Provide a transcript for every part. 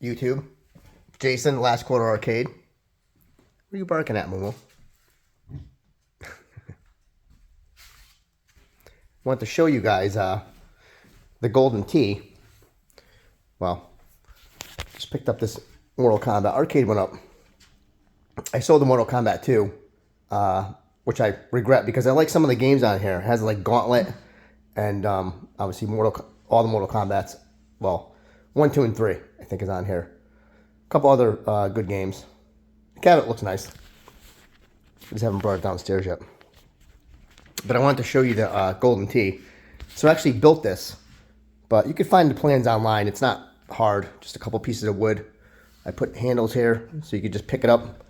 YouTube. Jason, Last Quarter Arcade. What are you barking at, Momo? Want to show you guys the Golden Tee. Well, just picked up this Mortal Kombat. Arcade went up. I sold the Mortal Kombat 2, which I regret because I like some of the games on here. It has like Gauntlet and obviously all the Mortal Kombats. Well, 1, 2, and 3 I think is on here. A couple other good games. The cabinet looks nice. I just haven't brought it downstairs yet. But I wanted to show you the Golden Tee. So I actually built this, but you can find the plans online. It's not hard, just a couple pieces of wood. I put handles here so you can just pick it up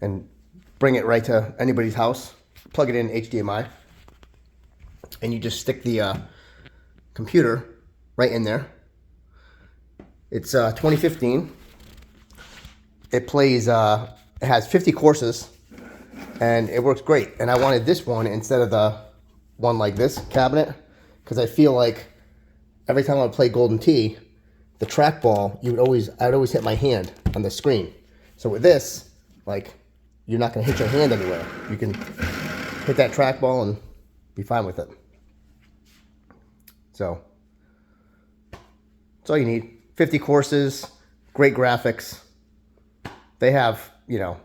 and bring it right to anybody's house. Plug it in HDMI. And you just stick the computer right in there. It's 2015. It plays, it has 50 courses. And it works great. And I wanted this one instead of the one like this cabinet, because I feel like every time I would play Golden Tee, the trackball, I'd always hit my hand on the screen. So with this, like, you're not going to hit your hand anywhere. You can hit that trackball and be fine with it. So that's all you need. 50 courses, great graphics. They have, you know,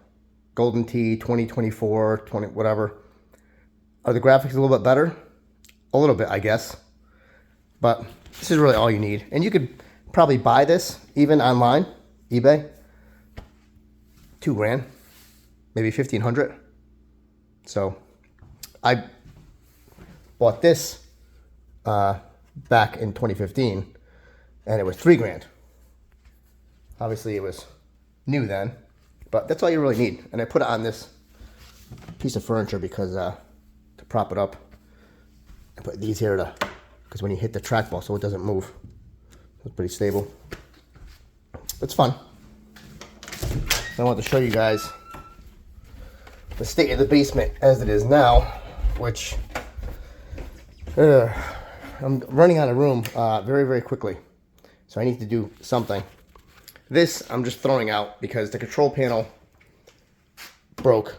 Golden Tee 2024, 20 whatever. Are the graphics a little bit better? A little bit, I guess. But this is really all you need. And you could probably buy this even online, eBay. $2,000, maybe $1,500. So I bought this back in 2015, and it was $3,000. Obviously, it was new then. But that's all you really need. And I put it on this piece of furniture because to prop it up. I put these here because when you hit the trackball so it doesn't move. It's pretty stable. It's fun. I want to show you guys the state of the basement as it is now, which I'm running out of room very, very quickly. So I need to do something. This I'm just throwing out because the control panel broke.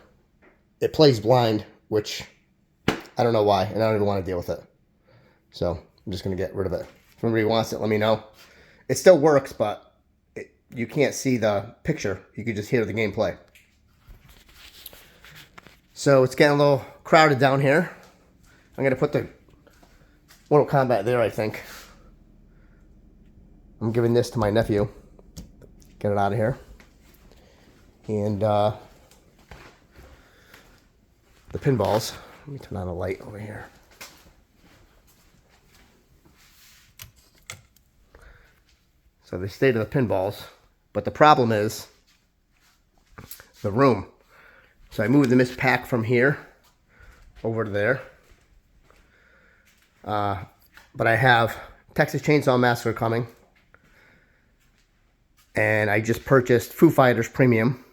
It plays blind, which I don't know why, and I don't even want to deal with it. So I'm just going to get rid of it. If anybody wants it, let me know. It still works, but you can't see the picture. You can just hear the gameplay. So it's getting a little crowded down here. I'm going to put the Mortal Kombat there, I think. I'm giving this to my nephew. Get it out of here. And the pinballs. Let me turn on a light over here. So the state of the pinballs. But the problem is the room. So I moved the Miss Pack from here over to there. But I have Texas Chainsaw Massacre coming. And I just purchased Foo Fighters Premium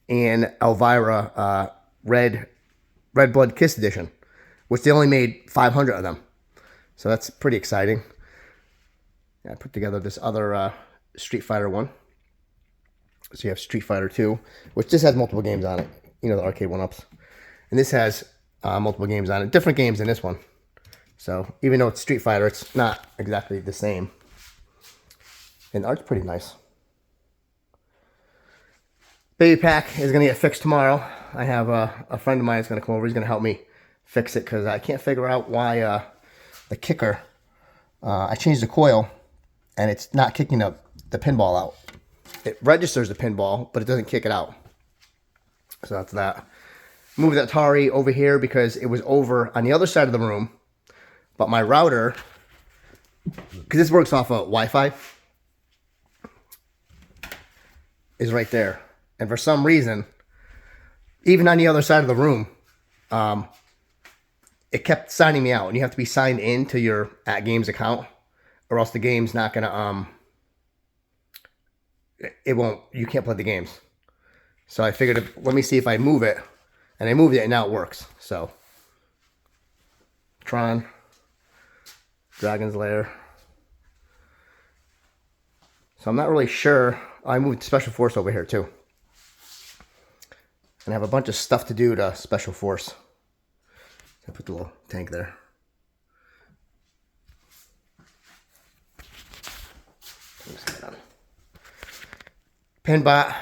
and Elvira Red Blood Kiss Edition, which they only made 500 of them. So that's pretty exciting. Yeah, I put together this other Street Fighter one. So you have Street Fighter 2, which this has multiple games on it. You know, the arcade one-ups. And this has multiple games on it. Different games than this one. So even though it's Street Fighter, it's not exactly the same. And the art's pretty nice. Baby Pack is going to get fixed tomorrow. I have a friend of mine that's going to come over. He's going to help me fix it because I can't figure out why the kicker, I changed the coil and it's not kicking the pinball out. It registers the pinball, but it doesn't kick it out. So that's that. Move the Atari over here because it was over on the other side of the room. But my router, because this works off of Wi-Fi, is right there. And for some reason, even on the other side of the room, it kept signing me out. And you have to be signed in to your @Games account, or else the game's not gonna you can't play the games. So I figured, let me see if I move it, and I moved it, and now it works. So Tron, Dragon's Lair. So I'm not really sure. I moved Special Force over here too. And I have a bunch of stuff to do to Special Force. I put the little tank there. Pinbot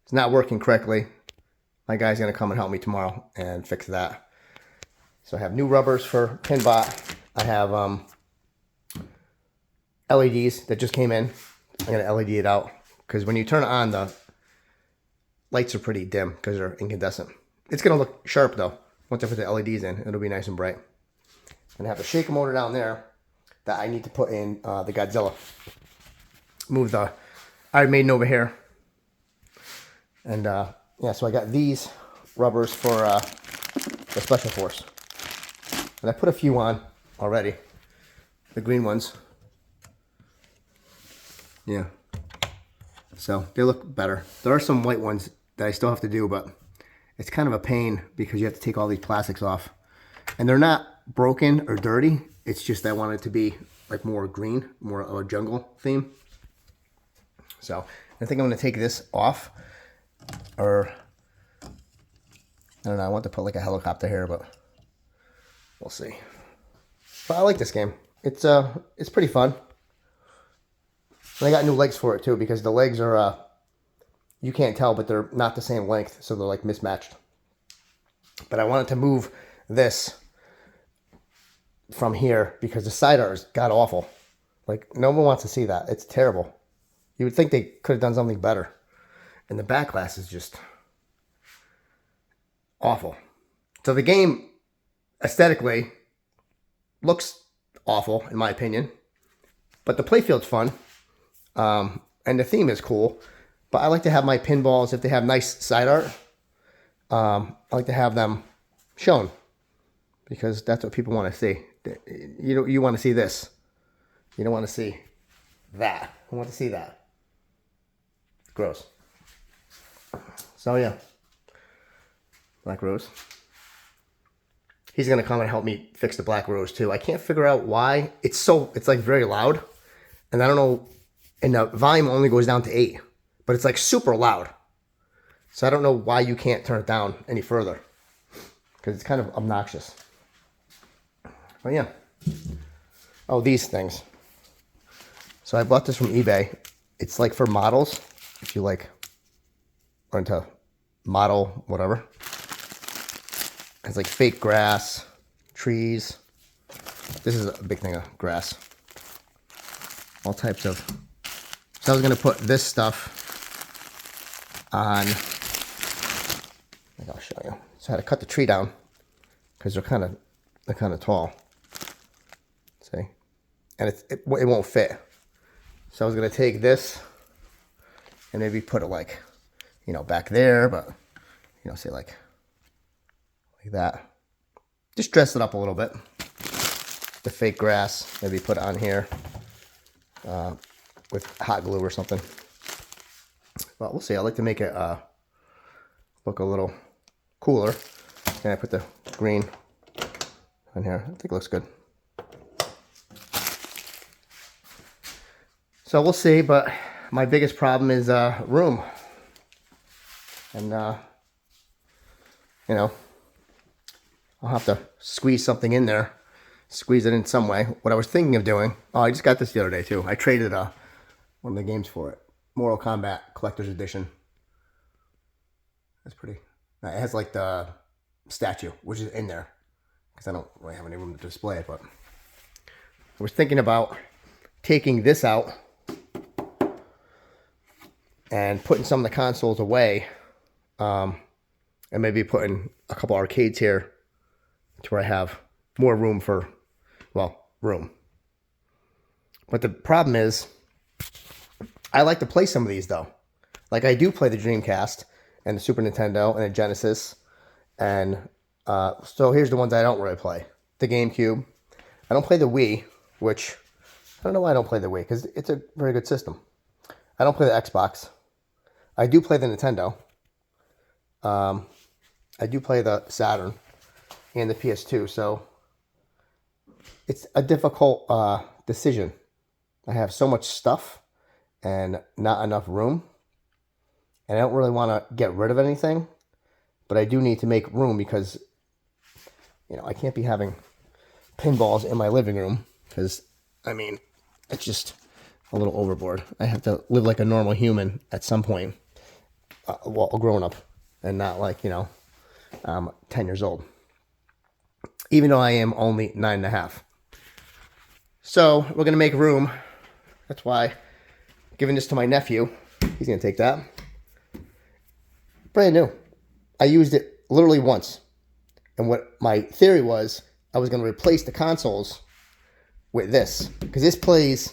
is not working correctly. My guy's going to come and help me tomorrow and fix that. So I have new rubbers for Pinbot. I have LEDs that just came in. I'm going to LED it out because when you turn it on, the lights are pretty dim because they're incandescent. It's going to look sharp though. Once I put the LEDs in, it'll be nice and bright. And I have a shaker motor down there that I need to put in the Godzilla. Move the Iron Maiden over here. And yeah, so I got these rubbers for the Special Force. And I put a few on already. The green ones. Yeah. So they look better. There are some white ones that I still have to do, but it's kind of a pain because you have to take all these plastics off. And they're not broken or dirty. It's just I want it to be like more green, more of a jungle theme. So I think I'm going to take this off. Or, I don't know, I want to put like a helicopter here, but we'll see. But I like this game. It's pretty fun. And I got new legs for it too, because the legs are, you can't tell, but they're not the same length, so they're like mismatched. But I wanted to move this from here because the side art is god awful. Like, no one wants to see that. It's terrible. You would think they could have done something better. And the back glass is just awful. So the game, aesthetically, looks awful, in my opinion. But the playfield's fun. And the theme is cool. But I like to have my pinballs, if they have nice side art, I like to have them shown. Because that's what people want to see. You want to see this. You don't want to see that. I want to see that. Gross. So yeah. Black Rose. He's going to come and help me fix the Black Rose too. I can't figure out why. It's like very loud. And I don't know. And the volume only goes down to 8. But it's like super loud. So I don't know why you can't turn it down any further. Because it's kind of obnoxious. But yeah. Oh, these things. So I bought this from eBay. It's like for models. If you like are into model whatever. It's like fake grass, trees. This is a big thing of grass. All types of. So I was gonna put this stuff on. I'll show you. So I had to cut the tree down because they're kind of tall. See, and it won't fit. So I was gonna take this and maybe put it like, back there, but say like that. Just dress it up a little bit. The fake grass, maybe put it on here with hot glue or something. But we'll see. I like to make it look a little cooler. And I put the green on here. I think it looks good. So we'll see, but my biggest problem is room. And, I'll have to squeeze something in there. Squeeze it in some way. What I was thinking of doing, I just got this the other day too. I traded one of the games for it. Mortal Kombat Collector's Edition. That's pretty. It has like the statue, which is in there. Because I don't really have any room to display it, but I was thinking about taking this out and putting some of the consoles away, and maybe putting a couple arcades here to where I have more room for, room. But the problem is, I like to play some of these though. Like I do play the Dreamcast and the Super Nintendo and the Genesis, and so here's the ones I don't really play. The GameCube. I don't play the Wii, which I don't know why I don't play the Wii, because it's a very good system. I don't play the Xbox. I do play the Nintendo. I do play the Saturn and the PS2, so it's a difficult decision. I have so much stuff, and not enough room. And I don't really want to get rid of anything, but I do need to make room because, you know, I can't be having pinballs in my living room because, I mean, it's just a little overboard. I have to live like a normal human at some point, well, a grown up, and not like, you know, 10 years old. Even though I am only 9.5. So we're going to make room. That's why I'm giving this to my nephew. He's going to take that. Brand new. I used it literally once. And what my theory was, I was going to replace the consoles with this. Because this plays,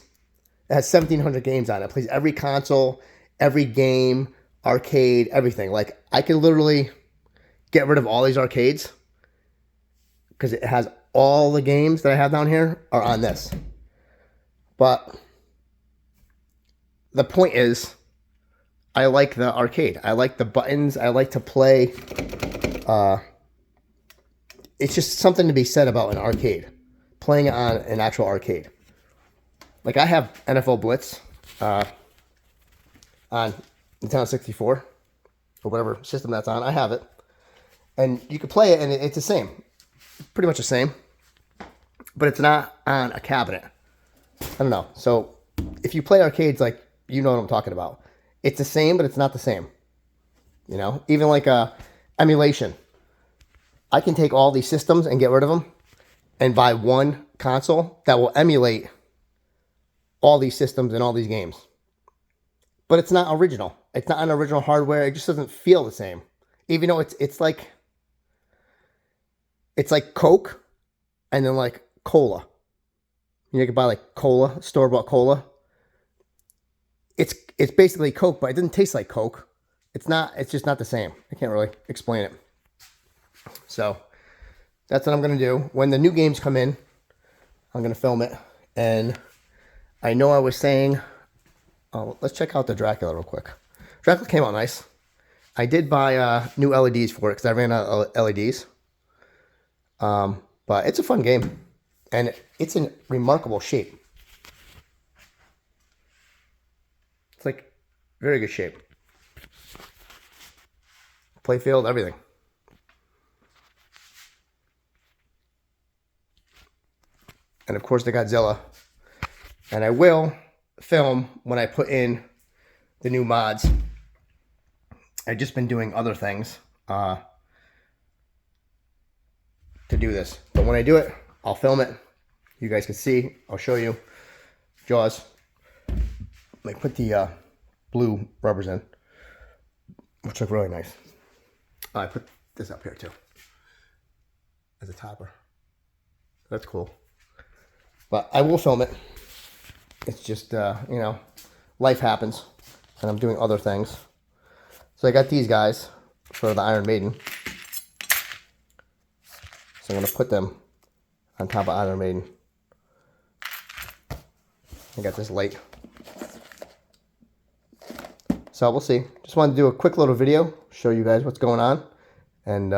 it has 1,700 games on it. It plays every console, every game, arcade, everything. Like, I could literally get rid of all these arcades. Because it has all the games that I have down here are on this. But the point is, I like the arcade. I like the buttons. I like to play. It's just something to be said about an arcade. Playing on an actual arcade. Like, I have NFL Blitz on Nintendo 64. Or whatever system that's on. I have it. And you can play it and it's the same. Pretty much the same. But it's not on a cabinet. I don't know. So, if you play arcades, like, you know what I'm talking about. It's the same, but it's not the same. You know? Even like emulation. I can take all these systems and get rid of them and buy one console that will emulate all these systems and all these games. But it's not original. It's not on original hardware. It just doesn't feel the same. Even though it's like Coke and then like cola. You can buy like cola, store-bought cola. It's basically Coke, but it doesn't taste like Coke. It's just not the same. I can't really explain it. So that's what I'm going to do. When the new games come in, I'm going to film it. And I know I was saying, oh, let's check out the Dracula real quick. Dracula came out nice. I did buy new LEDs for it because I ran out of LEDs. But it's a fun game. And it's in remarkable shape. It's like very good shape. Playfield, everything. And of course the Godzilla. And I will film when I put in the new mods. I've just been doing other things to do this. But when I do it, I'll film it. You guys can see. I'll show you. Jaws. Like, put the blue rubbers in, which look really nice. I put this up here too as a topper. That's cool. But I will film it. It's just, you know, life happens, and I'm doing other things. So I got these guys for the Iron Maiden. So I'm going to put them on top of Iron Maiden. I got this light. So we'll see. Just wanted to do a quick little video, show you guys what's going on. And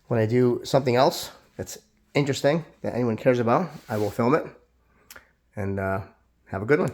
when I do something else that's interesting, that anyone cares about, I will film it. And have a good one.